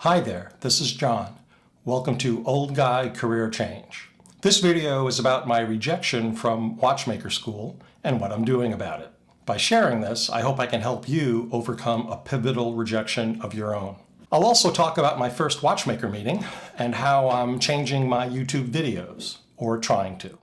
Hi there, this is John. Welcome to Old Guy Career Change. This video is about my rejection from Watchmaker school and what I'm doing about it. By sharing this, I hope I can help you overcome a pivotal rejection of your own. I'll also talk about my first Watchmaker meeting and how I'm changing my YouTube videos, or trying to.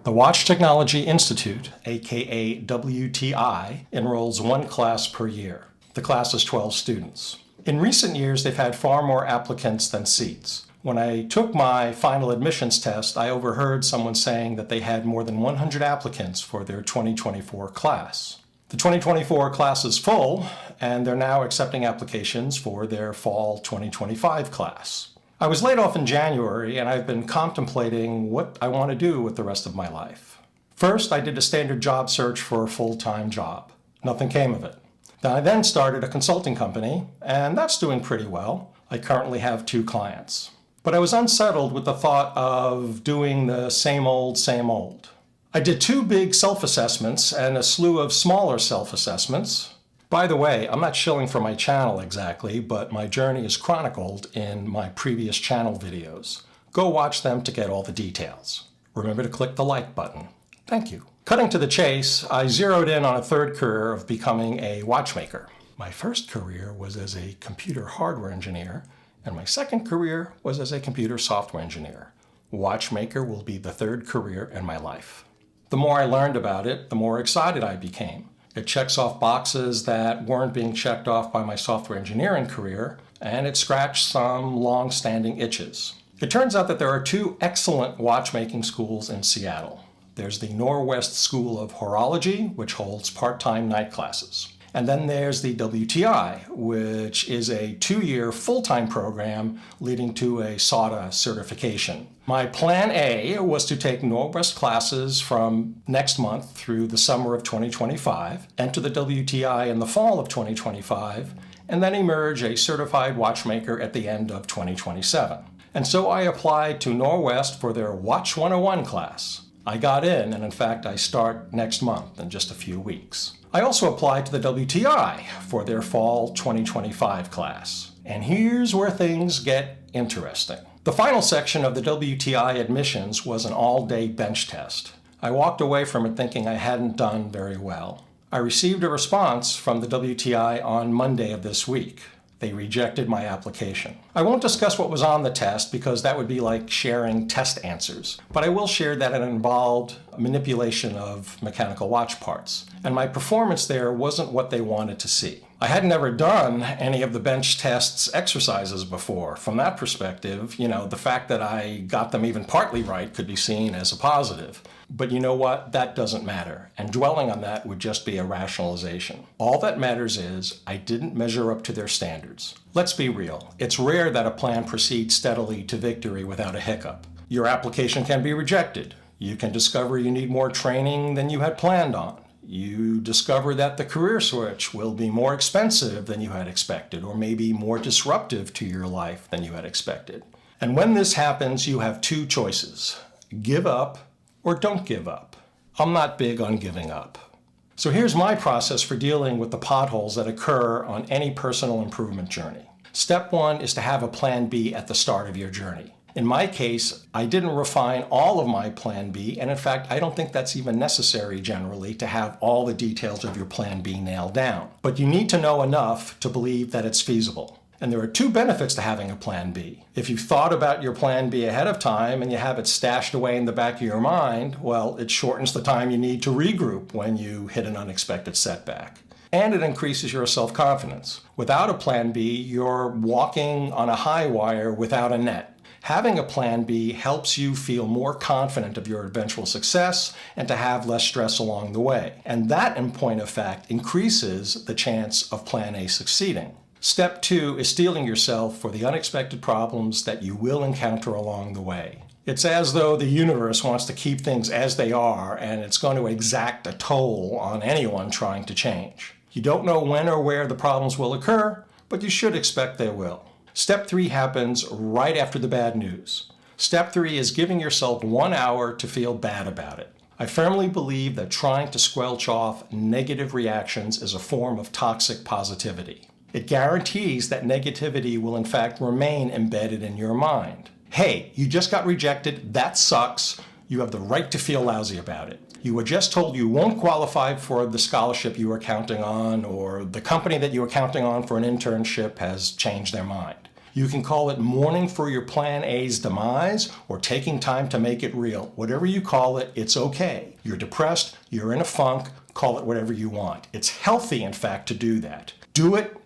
The Watch Technology Institute, aka WTI, enrolls one class per year. The class is 12 students. In recent years, they've had far more applicants than seats. When I took my final admissions test, I overheard someone saying that they had more than 100 applicants for their 2024 class. The 2024 class is full, and they're now accepting applications for their fall 2025 class. I was laid off in January, and I've been contemplating what I want to do with the rest of my life. First, I did a standard job search for a full-time job. Nothing came of it. I then started a consulting company, and that's doing pretty well. I currently have 2 clients. But I was unsettled with the thought of doing the same old, same old. I did 2 big self-assessments and a slew of smaller self-assessments. By the way, I'm not shilling for my channel exactly, but my journey is chronicled in my previous channel videos. Go watch them to get all the details. Remember to click the like button. Thank you. Cutting to the chase, I zeroed in on a third career of becoming a watchmaker. My first career was as a computer hardware engineer, and my second career was as a computer software engineer. Watchmaker will be the third career in my life. The more I learned about it, the more excited I became. It checks off boxes that weren't being checked off by my software engineering career, and it scratched some long-standing itches. It turns out that there are 2 excellent watchmaking schools in Seattle. There's the Norwest School of Horology, which holds part-time night classes. And then there's the WTI, which is a 2-year full-time program leading to a SATA certification. My plan A was to take Norwest classes from next month through the summer of 2025, enter the WTI in the fall of 2025, and then emerge a certified watchmaker at the end of 2027. And so I applied to Norwest for their Watch 101 class. I got in, and in fact, I start next month in just a few weeks. I also applied to the WTI for their fall 2025 class. And here's where things get interesting. The final section of the WTI admissions was an all-day bench test. I walked away from it thinking I hadn't done very well. I received a response from the WTI on Monday of this week. They rejected my application. I won't discuss what was on the test because that would be like sharing test answers, but I will share that it involved manipulation of mechanical watch parts, and my performance there wasn't what they wanted to see. I had never done any of the bench tests exercises before. From that perspective, the fact that I got them even partly right could be seen as a positive. But you know what? That doesn't matter. And dwelling on that would just be a rationalization. All that matters is I didn't measure up to their standards. Let's be real. It's rare that a plan proceeds steadily to victory without a hiccup. Your application can be rejected. You can discover you need more training than you had planned on. You discover that the career switch will be more expensive than you had expected, or maybe more disruptive to your life than you had expected. And when this happens, you have 2 choices. Give up or don't give up. I'm not big on giving up. So here's my process for dealing with the potholes that occur on any personal improvement journey. Step 1 is to have a plan B at the start of your journey. In my case, I didn't refine all of my plan B, and in fact, I don't think that's even necessary generally to have all the details of your plan B nailed down. But you need to know enough to believe that it's feasible. And there are 2 benefits to having a plan B. If you've thought about your plan B ahead of time and you have it stashed away in the back of your mind, well, it shortens the time you need to regroup when you hit an unexpected setback. And it increases your self-confidence. Without a plan B, you're walking on a high wire without a net. Having a plan B helps you feel more confident of your eventual success and to have less stress along the way. And that, in point of fact, increases the chance of plan A succeeding. Step 2 is steeling yourself for the unexpected problems that you will encounter along the way. It's as though the universe wants to keep things as they are, and it's going to exact a toll on anyone trying to change. You don't know when or where the problems will occur, but you should expect they will. Step 3 happens right after the bad news. Step 3 is giving yourself 1 hour to feel bad about it. I firmly believe that trying to squelch off negative reactions is a form of toxic positivity. It guarantees that negativity will in fact remain embedded in your mind. Hey, you just got rejected, that sucks. You have the right to feel lousy about it. You were just told you won't qualify for the scholarship you were counting on, or the company that you were counting on for an internship has changed their mind. You can call it mourning for your plan A's demise or taking time to make it real. Whatever you call it, it's okay. You're depressed, you're in a funk, call it whatever you want. It's healthy, in fact, to do that. Do it,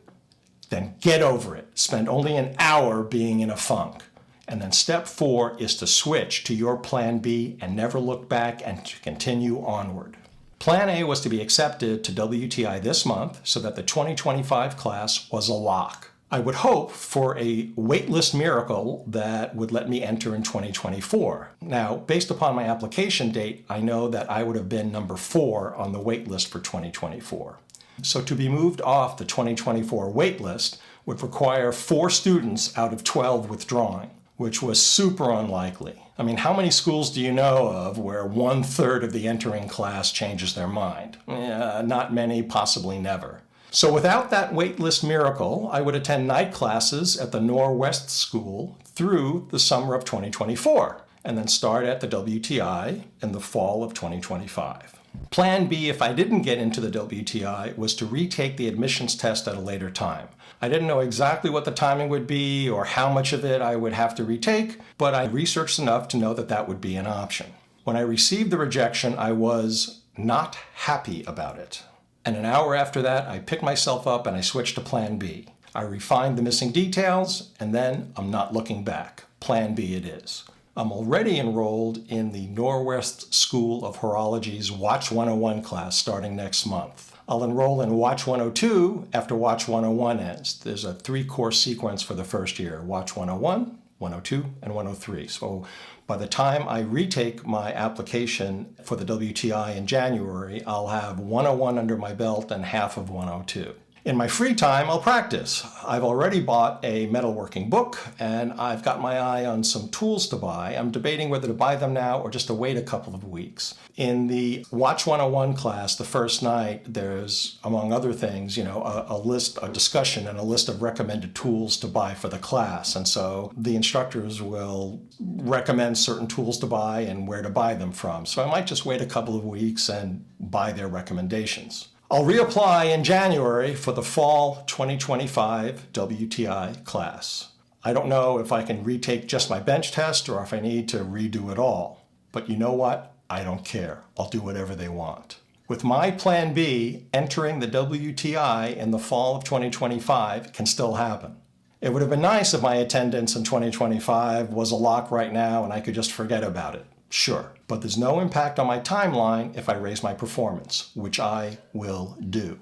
then get over it. Spend only an hour being in a funk. And then step 4 is to switch to your plan B and never look back and to continue onward. Plan A was to be accepted to WTI this month so that the 2025 class was a lock. I would hope for a waitlist miracle that would let me enter in 2024. Now, based upon my application date, I know that I would have been number 4 on the waitlist for 2024. So to be moved off the 2024 waitlist would require 4 students out of 12 withdrawing, which was super unlikely. I mean, how many schools do you know of where 1/3 of the entering class changes their mind? Not many, possibly never. So without that waitlist miracle, I would attend night classes at the Norwest School through the summer of 2024, and then start at the WTI in the fall of 2025. Plan B, if I didn't get into the WTI, was to retake the admissions test at a later time. I didn't know exactly what the timing would be or how much of it I would have to retake, but I researched enough to know that that would be an option. When I received the rejection, I was not happy about it. And an hour after that, I picked myself up and I switched to Plan B. I refined the missing details, and then I'm not looking back. Plan B it is. I'm already enrolled in the Norwest School of Horology's Watch 101 class starting next month. I'll enroll in Watch 102 after Watch 101 ends. There's a 3-course sequence for the first year: Watch 101, 102, and 103. So by the time I retake my application for the WTI in January, I'll have 101 under my belt and half of 102. In my free time, I'll practice. I've already bought a metalworking book, and I've got my eye on some tools to buy. I'm debating whether to buy them now or just to wait a couple of weeks. In the Watch 101 class, the first night, there's, among other things, a list, a discussion, and a list of recommended tools to buy for the class. And so the instructors will recommend certain tools to buy and where to buy them from. So I might just wait a couple of weeks and buy their recommendations. I'll reapply in January for the fall 2025 WTI class. I don't know if I can retake just my bench test or if I need to redo it all. But you know what? I don't care. I'll do whatever they want. With my Plan B, entering the WTI in the fall of 2025 can still happen. It would have been nice if my attendance in 2025 was a lock right now and I could just forget about it. Sure, but there's no impact on my timeline if I raise my performance, which I will do.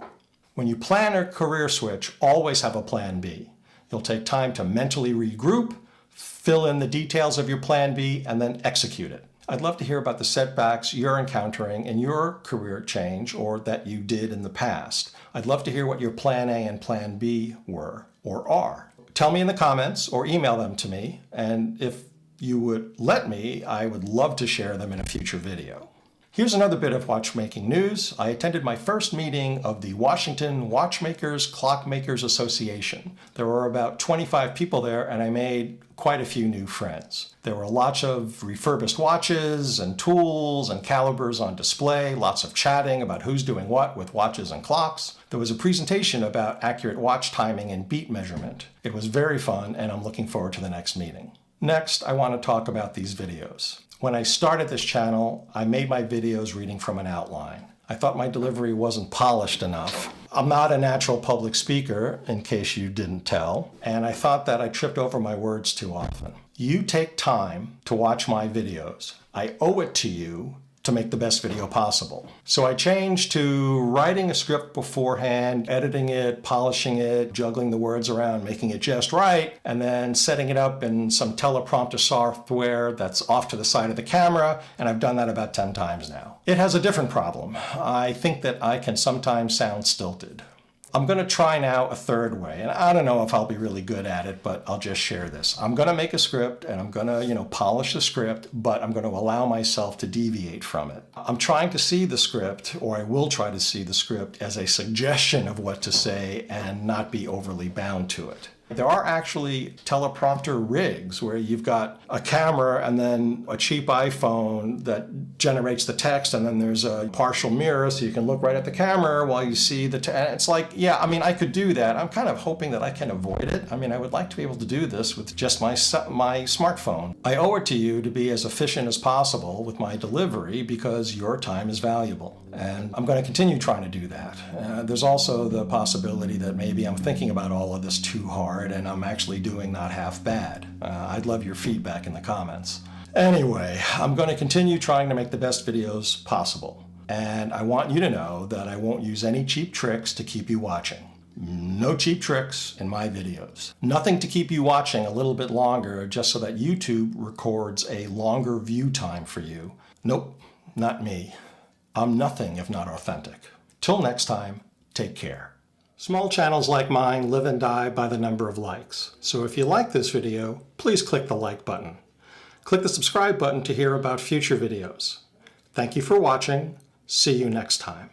When you plan a career switch, always have a Plan B. You'll take time to mentally regroup, fill in the details of your Plan B, and then execute it. I'd love to hear about the setbacks you're encountering in your career change or that you did in the past. I'd love to hear what your Plan A and Plan B were or are. Tell me in the comments or email them to me, and if you would let me, I would love to share them in a future video. Here's another bit of watchmaking news. I attended my first meeting of the Washington Watchmakers Clockmakers Association. There were about 25 people there, and I made quite a few new friends. There were lots of refurbished watches and tools and calibers on display, lots of chatting about who's doing what with watches and clocks. There was a presentation about accurate watch timing and beat measurement. It was very fun, and I'm looking forward to the next meeting. Next, I want to talk about these videos. When I started this channel, I made my videos reading from an outline. I thought my delivery wasn't polished enough. I'm not a natural public speaker, in case you didn't tell, and I thought that I tripped over my words too often. You take time to watch my videos. I owe it to you to make the best video possible. So I changed to writing a script beforehand, editing it, polishing it, juggling the words around, making it just right, and then setting it up in some teleprompter software that's off to the side of the camera, and I've done that about 10 times now. It has a different problem. I think that I can sometimes sound stilted. I'm going to try now a third way, and I don't know if I'll be really good at it, but I'll just share this. I'm going to make a script, and I'm going to, polish the script, but I'm going to allow myself to deviate from it. I'm trying to see the script, or I will try to see the script as a suggestion of what to say and not be overly bound to it. There are actually teleprompter rigs where you've got a camera and then a cheap iPhone that generates the text, and then there's a partial mirror so you can look right at the camera while you see the text. It's like, yeah, I could do that. I'm kind of hoping that I can avoid it. I would like to be able to do this with just my smartphone. I owe it to you to be as efficient as possible with my delivery because your time is valuable. And I'm going to continue trying to do that. There's also the possibility that maybe I'm thinking about all of this too hard and I'm actually doing not half bad. I'd love your feedback in the comments. Anyway, I'm going to continue trying to make the best videos possible. And I want you to know that I won't use any cheap tricks to keep you watching. No cheap tricks in my videos. Nothing to keep you watching a little bit longer just so that YouTube records a longer view time for you. Nope, not me. I'm nothing if not authentic. Till next time, take care. Small channels like mine live and die by the number of likes. So if you like this video, please click the like button. Click the subscribe button to hear about future videos. Thank you for watching. See you next time.